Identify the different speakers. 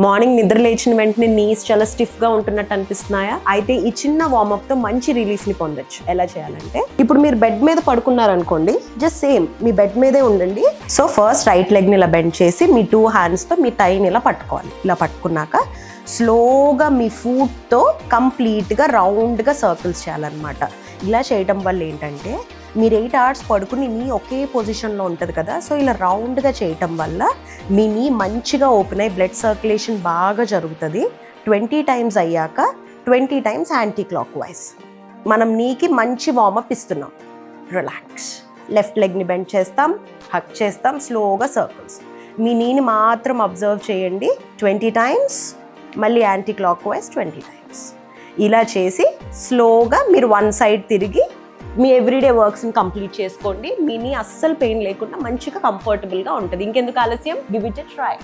Speaker 1: Morning నిద్ర లేచిన వెంటనే నీస్ చాలా స్టిఫ్గా ఉంటున్నట్టు అనిపిస్తున్నాయా? అయితే ఈ చిన్న వార్మప్తో మంచి రిలీఫ్ని పొందొచ్చు. ఎలా చేయాలంటే, ఇప్పుడు మీరు బెడ్ మీద పడుకున్నారనుకోండి, జస్ట్ సేమ్ మీ బెడ్ మీదే ఉండండి. సో ఫస్ట్ రైట్ లెగ్ని ఇలా బెండ్ చేసి మీ 2 హ్యాండ్స్తో మీ థైని ఇలా పట్టుకోవాలి. ఇలా పట్టుకున్నాక స్లోగా మీ ఫూట్తో కంప్లీట్గా రౌండ్గా సర్కిల్స్ చేయాలన్నమాట. ఇలా చేయడం వల్ల ఏంటంటే, మీరు 8 hours పడుకుని నీ ఒకే పొజిషన్లో ఉంటుంది కదా, సో ఇలా రౌండ్గా చేయటం వల్ల మీ నీ మంచిగా ఓపెన్ అయ్యి బ్లడ్ సర్క్యులేషన్ బాగా జరుగుతుంది. 20 times అయ్యాక 20 times యాంటీ క్లాక్ వైజ్ మనం నీకి మంచి వార్మప్ ఇస్తున్నాం. రిలాక్స్. లెఫ్ట్ లెగ్ని బెండ్ చేస్తాం, హక్ చేస్తాం, స్లోగా సర్కిల్స్. మీ నీని మాత్రం అబ్జర్వ్ చేయండి. 20 times, మళ్ళీ యాంటీ క్లాక్ వైజ్ 20 times. ఇలా చేసి స్లోగా మీరు వన్ సైడ్ తిరిగి మీ ఎవ్రీడే వర్క్స్ని కంప్లీట్ చేసుకోండి. మీ నీ అస్సలు పెయిన్ లేకుండా మంచిగా కంఫర్టబుల్గా ఉంటుంది. ఇంకెందుకు ఆలస్యం? Give it a try.